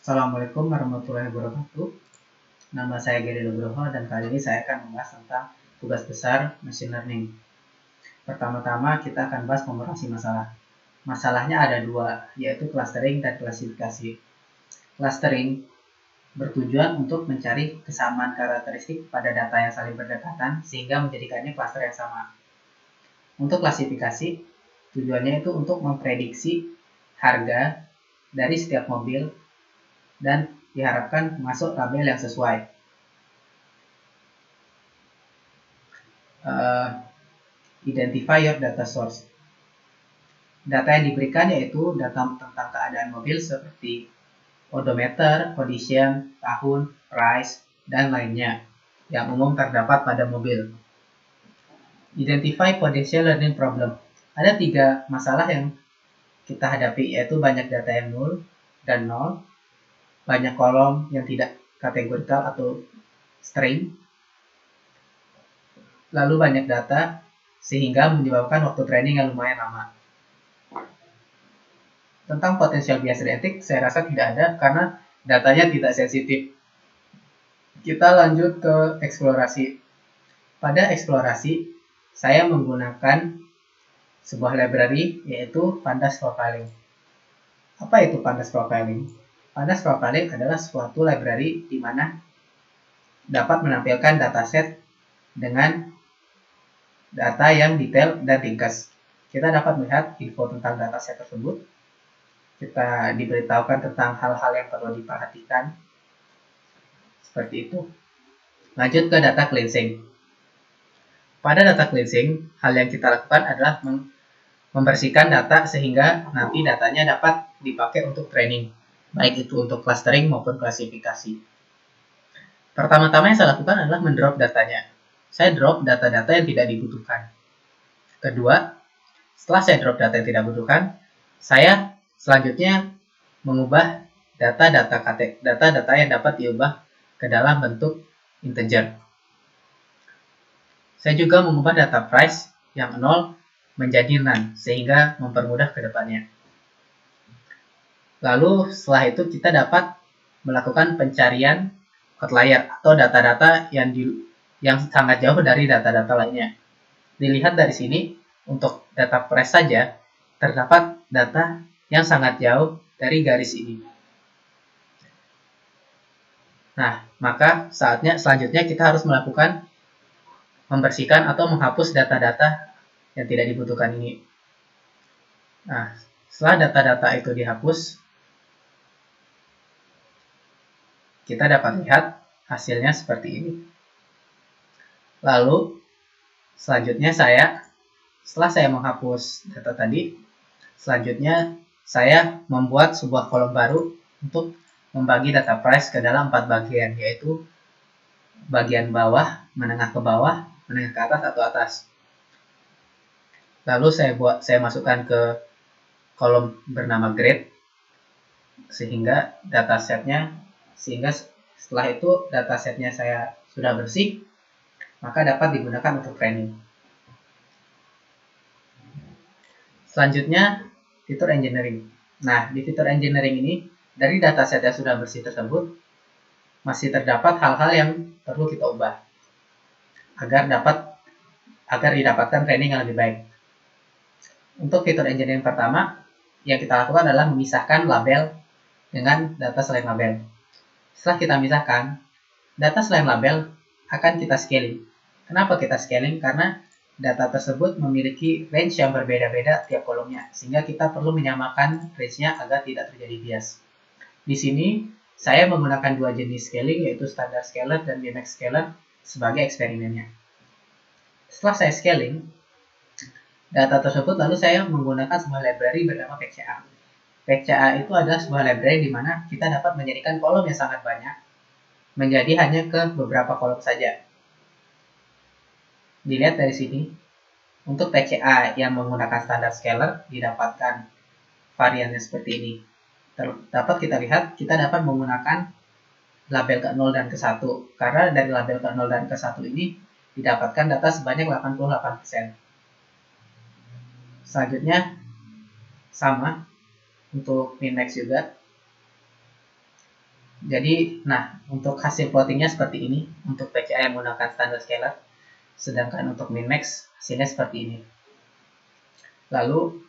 Assalamualaikum warahmatullahi wabarakatuh. Nama saya Gary Nugroho dan kali ini saya akan membahas tentang tugas besar machine learning. Pertama-tama kita akan bahas pemrograman masalah. Masalahnya ada dua, yaitu clustering dan klasifikasi. Clustering bertujuan untuk mencari kesamaan karakteristik pada data yang saling berdekatan sehingga menjadikannya cluster yang sama. Untuk klasifikasi, tujuannya itu untuk memprediksi harga dari setiap mobil dan diharapkan masuk label yang sesuai. Identify your data source. Data yang diberikan yaitu data tentang keadaan mobil seperti odometer, condition, tahun, price, dan lainnya yang umum terdapat pada mobil. Identify potential learning problem. Ada 3 masalah yang kita hadapi, yaitu banyak data yang nol dan nol, banyak kolom yang tidak kategorikal atau string, lalu banyak data sehingga menyebabkan waktu training yang lumayan lama. Tentang potensial bias genetik, saya rasa tidak ada karena datanya tidak sensitif. Kita lanjut ke eksplorasi. Pada eksplorasi, saya menggunakan sebuah library yaitu Pandas Profiling. Apa itu Pandas Profiling? Pandas Profiling adalah suatu library di mana dapat menampilkan dataset dengan data yang detail dan ringkas. Kita dapat melihat info tentang dataset tersebut. Kita diberitahukan tentang hal-hal yang perlu diperhatikan. Seperti itu. Lanjut ke data cleansing. Pada data cleansing, hal yang kita lakukan adalah membersihkan data sehingga nanti datanya dapat dipakai untuk training, baik itu untuk clustering maupun klasifikasi. Pertama-tama yang saya lakukan adalah mendrop datanya. Saya drop data-data yang tidak dibutuhkan. Kedua, setelah saya drop data yang tidak dibutuhkan, saya selanjutnya mengubah data-data yang dapat diubah ke dalam bentuk integer. Saya juga mengubah data price yang 0 menjadi none sehingga mempermudah ke depannya. Lalu setelah itu kita dapat melakukan pencarian outlier atau data-data yang sangat jauh dari data-data lainnya. Dilihat dari sini, untuk data price saja terdapat data yang sangat jauh dari garis ini. Nah, maka selanjutnya kita harus melakukan membersihkan atau menghapus data-data yang tidak dibutuhkan ini. Nah, setelah data-data itu dihapus, kita dapat lihat hasilnya seperti ini. Lalu, selanjutnya setelah saya menghapus data tadi, selanjutnya saya membuat sebuah kolom baru untuk membagi data price ke dalam 4 bagian, yaitu bagian bawah, menengah ke bawah, menengah ke atas atau atas. Lalu saya masukkan ke kolom bernama grade sehingga setelah itu datasetnya saya sudah bersih, maka dapat digunakan untuk training. Selanjutnya, fitur engineering. Nah, di fitur engineering ini, dari dataset yang sudah bersih tersebut, masih terdapat hal-hal yang perlu kita ubah agar didapatkan training yang lebih baik. Untuk fitur engineering pertama, yang kita lakukan adalah memisahkan label dengan data selain label. Setelah kita misahkan, data selain label akan kita scaling. Kenapa kita scaling? Karena data tersebut memiliki range yang berbeda-beda tiap kolomnya, sehingga kita perlu menyamakan range-nya agar tidak terjadi bias. Di sini, saya menggunakan 2 jenis scaling, yaitu standard scaler dan dynamic scaler sebagai eksperimennya. Setelah saya scaling data tersebut, lalu saya menggunakan sebuah library bernama PCA. PCA itu adalah sebuah library di mana kita dapat menjadikan kolom yang sangat banyak menjadi hanya ke beberapa kolom saja. Dilihat dari sini, untuk PCA yang menggunakan standard scaler didapatkan variannya seperti ini. Dapat kita lihat, kita dapat menggunakan label ke 0 dan ke 1, karena dari label ke 0 dan ke 1 ini didapatkan data sebanyak 88%. Selanjutnya sama untuk min max juga. Jadi, nah, untuk hasil plottingnya seperti ini untuk PCA yang menggunakan standar scalar, sedangkan untuk min-max hasilnya seperti ini. Lalu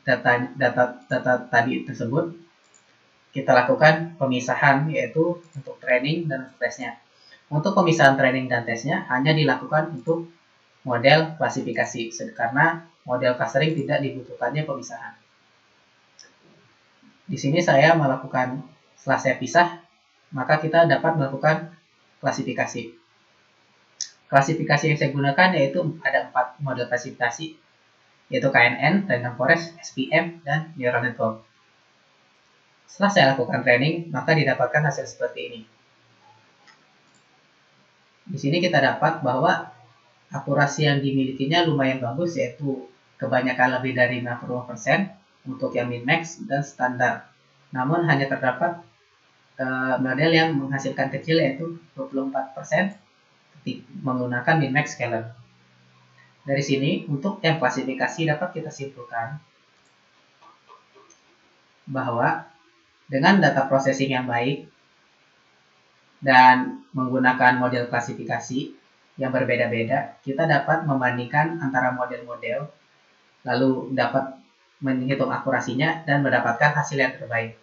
data tadi tersebut kita lakukan pemisahan, yaitu untuk training dan tesnya. Untuk pemisahan training dan tesnya hanya dilakukan untuk model klasifikasi, karena model clustering tidak dibutuhkannya pemisahan. Di sini saya melakukan, setelah saya pisah, maka kita dapat melakukan klasifikasi. Klasifikasi yang saya gunakan yaitu ada 4 model klasifikasi, yaitu KNN, Random Forest, SPM, dan Neural Network. Setelah saya lakukan training, maka didapatkan hasil seperti ini. Di sini kita dapat bahwa akurasi yang dimilikinya lumayan bagus, yaitu kebanyakan lebih dari 50% untuk yang min-max dan standar. Namun hanya terdapat model yang menghasilkan kecil, yaitu 24% menggunakan min-max scalar. Dari sini untuk yang klasifikasi dapat kita simpulkan bahwa dengan data processing yang baik dan menggunakan model klasifikasi yang berbeda-beda, kita dapat membandingkan antara model-model, lalu dapat menghitung akurasinya dan mendapatkan hasil yang terbaik.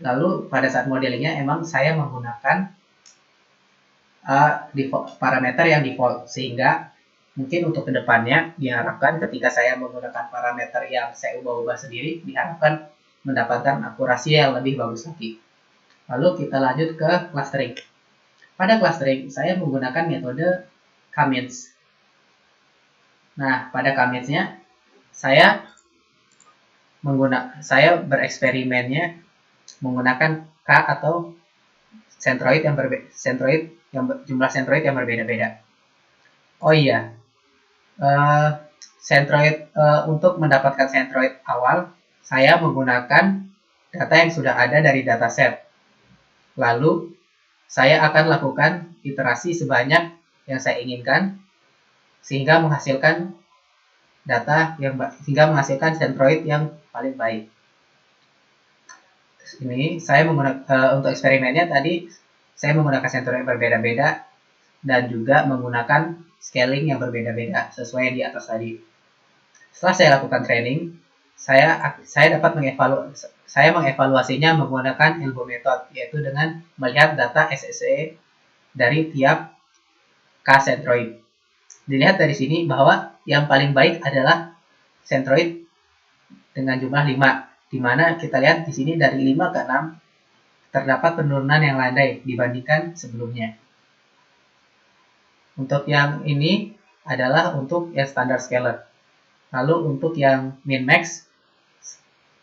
Lalu pada saat modelingnya emang saya menggunakan default, parameter yang default, sehingga mungkin untuk kedepannya diharapkan ketika saya menggunakan parameter yang saya ubah-ubah sendiri, diharapkan mendapatkan akurasi yang lebih bagus lagi. Lalu kita lanjut ke clustering. Pada clustering saya menggunakan metode K-means. Nah, pada K-means-nya saya bereksperimennya menggunakan K atau centroid yang jumlah centroid yang berbeda-beda. Oh iya, centroid, untuk mendapatkan centroid awal saya menggunakan data yang sudah ada dari dataset. Lalu saya akan lakukan iterasi sebanyak yang saya inginkan sehingga menghasilkan menghasilkan centroid yang paling baik. Ini saya menggunakan untuk eksperimennya tadi saya menggunakan centroid yang berbeda-beda dan juga menggunakan scaling yang berbeda-beda sesuai yang di atas tadi. Setelah saya lakukan training, saya dapat mengevaluasinya menggunakan elbow method, yaitu dengan melihat data SSE dari tiap K-centroid. Dilihat dari sini bahwa yang paling baik adalah centroid dengan jumlah 5, di mana kita lihat di sini dari 5 ke 6 terdapat penurunan yang landai dibandingkan sebelumnya. Untuk yang ini adalah untuk yang standar scalar. Lalu untuk yang min-max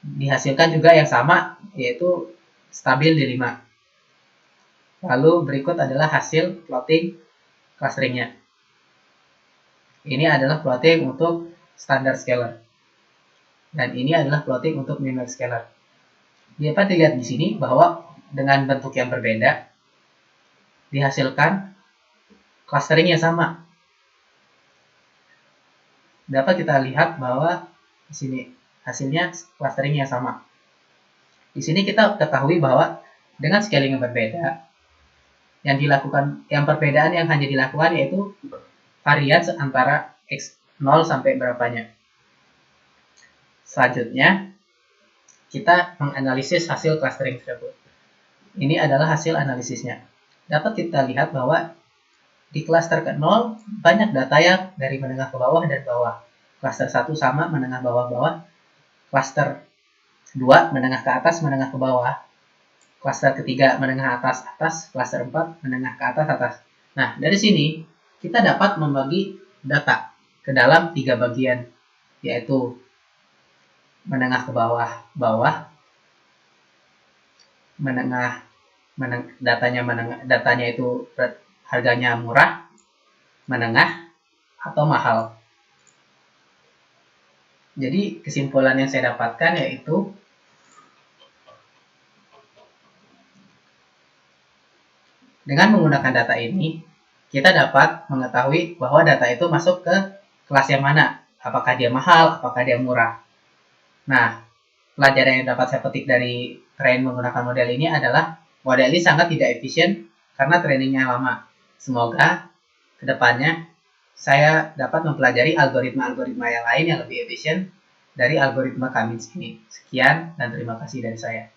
dihasilkan juga yang sama, yaitu stabil di 5. Lalu berikut adalah hasil plotting clusteringnya. Ini adalah plotting untuk standar scalar. Dan ini adalah plotting untuk min-max scalar. Dapat dilihat di sini bahwa dengan bentuk yang berbeda dihasilkan clustering yang sama. Dapat kita lihat bahwa di sini hasilnya clustering yang sama. Di sini kita ketahui bahwa dengan scaling yang berbeda, yang perbedaan yang hanya dilakukan yaitu varians antara x0 sampai berapanya. Selanjutnya kita menganalisis hasil clustering tersebut. Ini adalah hasil analisisnya. Dapat kita lihat bahwa di cluster ke-0 banyak data yang dari menengah ke bawah dan bawah. Cluster 1 sama menengah bawah-bawah. Cluster 2 menengah ke atas, menengah ke bawah. Cluster ketiga menengah atas-atas, cluster 4 menengah ke atas-atas. Nah, dari sini kita dapat membagi data ke dalam 3 bagian, yaitu menengah ke bawah, datanya itu harganya murah, menengah, atau mahal. Jadi kesimpulan yang saya dapatkan yaitu dengan menggunakan data ini kita dapat mengetahui bahwa data itu masuk ke kelas yang mana, apakah dia mahal, apakah dia murah. Nah, pelajaran yang dapat saya petik dari train menggunakan model ini adalah model ini sangat tidak efisien karena trainingnya lama. Semoga kedepannya saya dapat mempelajari algoritma-algoritma yang lain yang lebih efisien dari algoritma K-means ini. Sekian dan terima kasih dari saya.